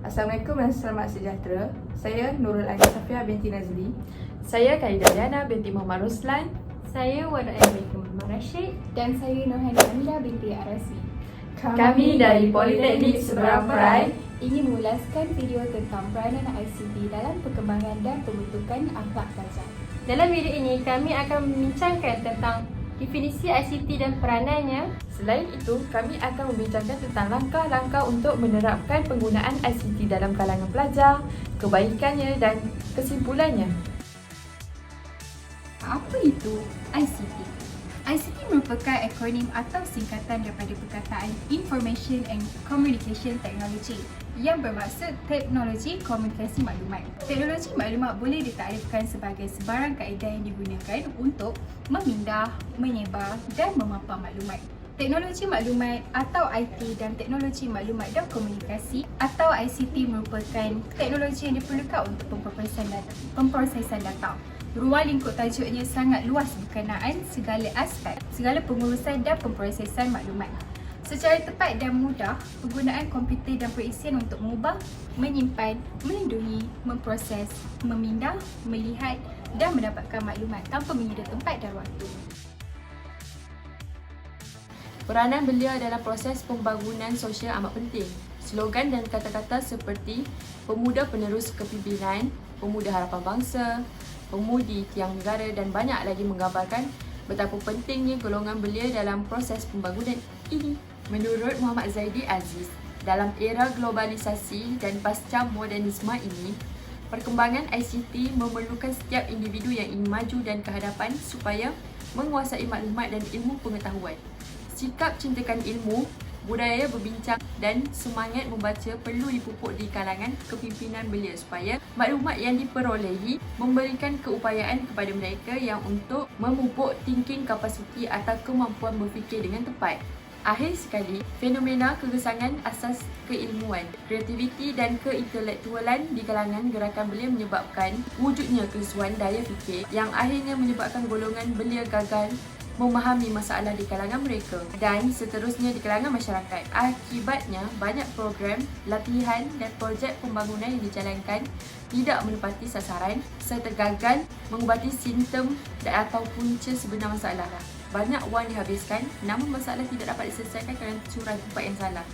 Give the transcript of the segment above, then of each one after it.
Assalamualaikum dan selamat sejahtera. Saya Nurul Aini Safia binti Nazli. Saya Khairida Diana binti Muhammad Ruslan. Saya Wada Aini binti Muhammad Rashid. Dan saya Nurhani Amila binti Arasmi. Kami dari Politeknik Seberang Perai ingin mengulaskan video tentang peranan ICT dalam perkembangan dan pembentukan akhlak pelajar. Dalam video ini, kami akan membincangkan tentang definisi ICT dan peranannya. Selain itu, kami akan membincangkan tentang langkah-langkah untuk menerapkan penggunaan ICT dalam kalangan pelajar, kebaikannya dan kesimpulannya. Apa itu ICT? ICT merupakan akronim atau singkatan daripada perkataan Information and Communication Technology yang bermaksud teknologi komunikasi maklumat. Teknologi maklumat boleh ditarifkan sebagai sebarang kaedah yang digunakan untuk memindah, menyebar dan memaparkan maklumat. Teknologi maklumat atau IT dan teknologi maklumat dan komunikasi atau ICT merupakan teknologi yang diperlukan untuk pemprosesan data. Ruang lingkup tajuknya sangat luas berkenaan segala aspek, segala pengurusan dan pemprosesan maklumat. Secara tepat dan mudah, penggunaan komputer dan perisian untuk mengubah, menyimpan, melindungi, memproses, memindah, melihat dan mendapatkan maklumat tanpa menyeda tempat dan waktu. Peranan beliau dalam proses pembangunan sosial amat penting. Slogan dan kata-kata seperti pemuda penerus kepimpinan, pemuda harapan bangsa, pemudi tiang negara dan banyak lagi menggambarkan betapa pentingnya golongan belia dalam proses pembangunan ini. Menurut Muhammad Zaidi Aziz, dalam era globalisasi dan pasca modernisme ini, perkembangan ICT memerlukan setiap individu yang ingin maju dan ke hadapan supaya menguasai maklumat dan ilmu pengetahuan. Sikap cintakan ilmu, budaya berbincang dan semangat membaca perlu dipupuk di kalangan kepimpinan belia supaya maklumat yang diperolehi memberikan keupayaan kepada mereka yang untuk memupuk thinking capacity atau kemampuan berfikir dengan tepat. Akhir sekali, fenomena kegesangan asas keilmuan, kreativiti dan keintelektualan di kalangan gerakan belia menyebabkan wujudnya kesuan daya fikir yang akhirnya menyebabkan golongan belia gagal memahami masalah di kalangan mereka dan seterusnya di kalangan masyarakat. Akibatnya, banyak program, latihan dan projek pembangunan yang dijalankan tidak menepati sasaran serta gagal mengubati simptom dan atau punca sebenar masalah. Banyak wang dihabiskan namun masalah tidak dapat diselesaikan kerana curah tempat yang salah.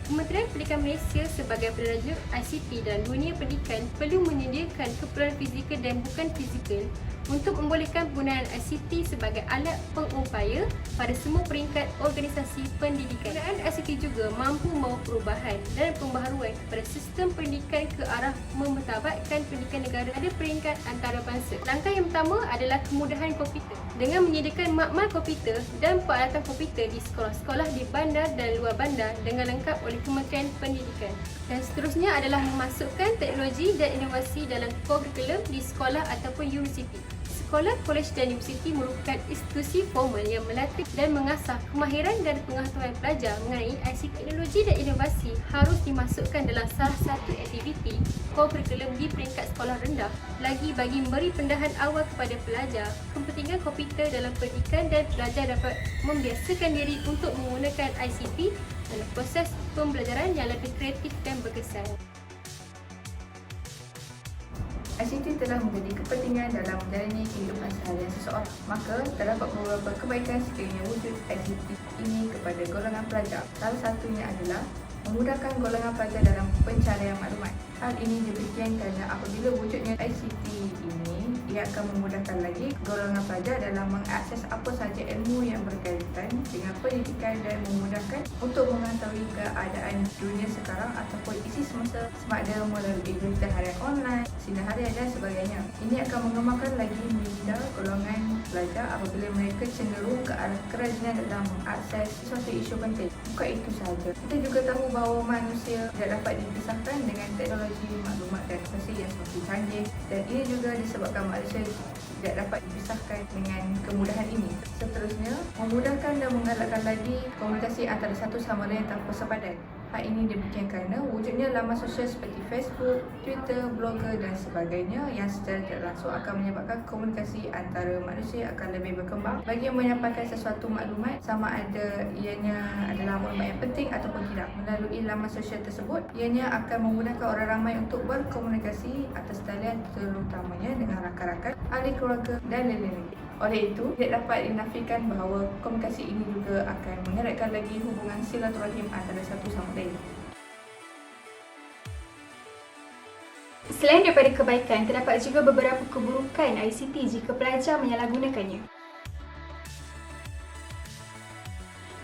Kementerian Pendidikan Malaysia sebagai peneraju ICT dan dunia pendidikan perlu menyediakan keperluan fizikal dan bukan fizikal untuk membolehkan penggunaan ICT sebagai alat pengupaya pada semua peringkat organisasi pendidikan. Penggunaan ICT juga mampu membawa perubahan dan pembaharuan pada sistem pendidikan ke arah memertabatkan pendidikan negara pada peringkat antarabangsa. Langkah yang pertama adalah kemudahan komputer. Dengan menyediakan makmal komputer dan peralatan komputer di sekolah-sekolah di bandar dan luar bandar dengan lengkap oleh Kementerian Pendidikan. Dan seterusnya adalah memasukkan teknologi dan inovasi dalam kurikulum di sekolah ataupun universiti. Sekolah, kolej dan universiti merupakan institusi formal yang melatih dan mengasah kemahiran dan pengetahuan pelajar mengenai ICT. Teknologi dan inovasi harus dimasukkan dalam salah satu aktiviti kurikulum di peringkat sekolah rendah. Lagi bagi memberi pendahan awal kepada pelajar, kepentingan komputer dalam pendidikan dan pelajar dapat membiasakan diri untuk menggunakan ICT dalam proses pembelajaran yang lebih kreatif dan berkesan. ICT telah menjadi kepentingan dalam menjalani kehidupan seharian seseorang. Maka, terdapat beberapa kebaikan sekiranya wujud ICT ini kepada golongan pelajar. Salah satunya adalah memudahkan golongan pelajar dalam pencarian maklumat. Hal ini demikian kerana apabila wujudnya ICT ini, ia akan memudahkan lagi golongan pelajar dalam mengakses apa sahaja ilmu yang berkaitan dengan pendidikan dan memudahkan untuk mengetahui keadaan dunia sekarang ataupun isi semasa sama ada melalui berita harian online, sinar harian dan sebagainya. Ini akan mengembangkan lagi minda golongan pelajar apabila mereka cenderung ke arah kerajinan dalam mengakses sesuatu isu penting. Bukan itu sahaja, kita juga tahu bahawa manusia tidak dapat dipisahkan dengan teknologi maklumat dan informasi yang semakin canggih, dan ini juga disebabkan manusia tidak dapat dipisahkan dengan kemudahan ini. Seterusnya, memudahkan dan menggalakkan lagi komunikasi antara satu sama lain tanpa sepadan. Hal ini demikian kerana wujudnya laman sosial seperti Facebook, Twitter, blogger dan sebagainya yang secara tidak langsung akan menyebabkan komunikasi antara manusia akan lebih berkembang bagi menyampaikan sesuatu maklumat sama ada ianya adalah maklumat yang penting ataupun tidak. Melalui laman sosial tersebut, ianya akan memudahkan orang ramai untuk berkomunikasi atas talian terutamanya dengan rakan-rakan, ahli keluarga dan lain-lain. Oleh itu, tidak dapat dinafikan bahawa komunikasi ini juga akan mengeratkan lagi hubungan silaturahim antara satu sama lain. Selain daripada kebaikan, terdapat juga beberapa keburukan ICT jika pelajar menyalahgunakannya.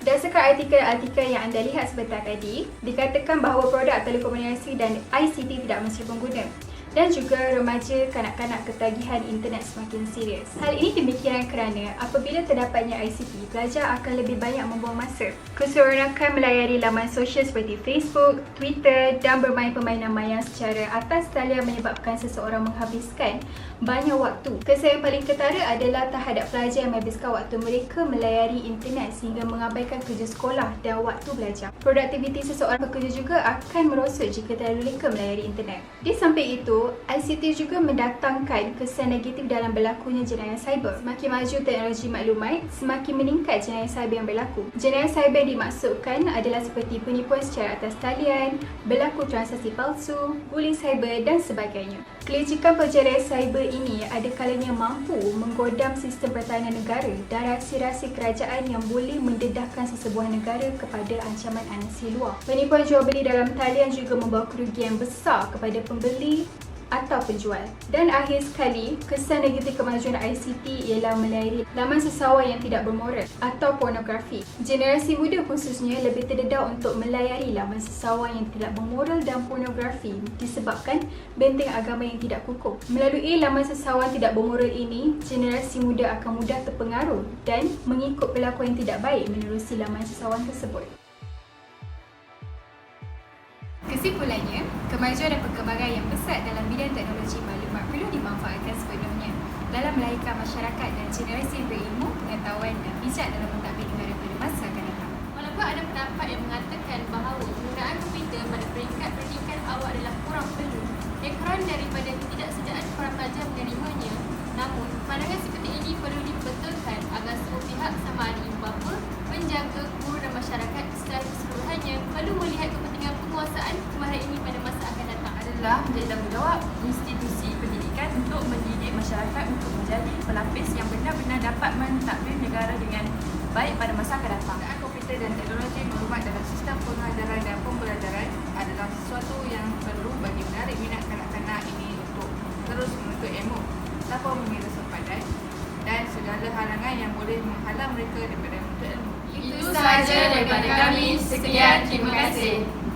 Berdasarkan artikel-artikel yang anda lihat sebentar tadi, dikatakan bahawa produk telekomunikasi dan ICT tidak mesti pengguna. Dan juga remaja kanak-kanak ketagihan internet semakin serius. Hal ini demikian kerana apabila terdapatnya ICT, pelajar akan lebih banyak membuang masa. Keseronokan melayari laman sosial seperti Facebook, Twitter dan bermain permainan maya secara atas talian menyebabkan seseorang menghabiskan banyak waktu. Kesan yang paling ketara adalah terhadap pelajar yang menghabiskan waktu mereka melayari internet sehingga mengabaikan kerja sekolah dan waktu belajar. Produktiviti seseorang pekerja juga akan merosot jika terlalu leka melayari internet. Di samping itu, ICT juga mendatangkan kesan negatif dalam berlakunya jenayah cyber. Semakin maju teknologi maklumat, semakin meningkat jenayah cyber yang berlaku. Jenayah cyber dimaksudkan adalah seperti penipuan secara atas talian, berlaku transaksi palsu, bullying cyber dan sebagainya. Kelicikan penjara cyber ini ada kalanya mampu menggodam sistem pertahanan negara dan rahsia-rahsia kerajaan yang boleh mendedahkan sesebuah negara kepada ancaman anasi luar. Penipuan jual beli dalam talian juga membawa kerugian besar kepada pembeli atau penjual. Dan akhir sekali, kesan negatif kemajuan ICT ialah melayari laman sesawan yang tidak bermoral atau pornografi. Generasi muda khususnya lebih terdedah untuk melayari laman sesawan yang tidak bermoral dan pornografi disebabkan benteng agama yang tidak kukuh. Melalui laman sesawan tidak bermoral ini, generasi muda akan mudah terpengaruh dan mengikut perilaku yang tidak baik menerusi laman sesawan tersebut. Kesimpulannya, kemajuan dan perkembangan yang pesat dalam bidang teknologi maklumat perlu dimanfaatkan sepenuhnya dalam melahirkan masyarakat dan generasi yang berilmu, pengetahuan dan bijak dalam mentadbir negara pada masa akan datang. Walaupun ada pendapat yang mengatakan bahawa penggunaan komputer pada peringkat pendidikan awal adalah kurang perlu ekoran daripada ketidaksediaan para pelajar menerimanya, namun pandangan seperti ini perlu dibetulkan agar semua pihak sama ada ibu bapa, penjaga, guru dan masyarakat secara keseluruhannya perlu melihat kepentingan penguasaan kemahiran ini pada masa akan datang. Adalah menjadi tanggungjawab institusi pendidikan untuk mendidik masyarakat untuk menjadi pelapis yang benar-benar dapat mentadbir negara dengan baik pada masa akan datang. Penggunaan komputer dan teknologi maklumat dalam sistem pengajaran dan pembelajaran adalah sesuatu yang perlu bagi menarik minat kanak-kanak ini untuk terus menuntut ilmu tanpa mengira sempadan dan segala halangan yang boleh menghalang mereka daripada menuntut ilmu. Itu sahaja daripada kami. Sekian, terima kasih.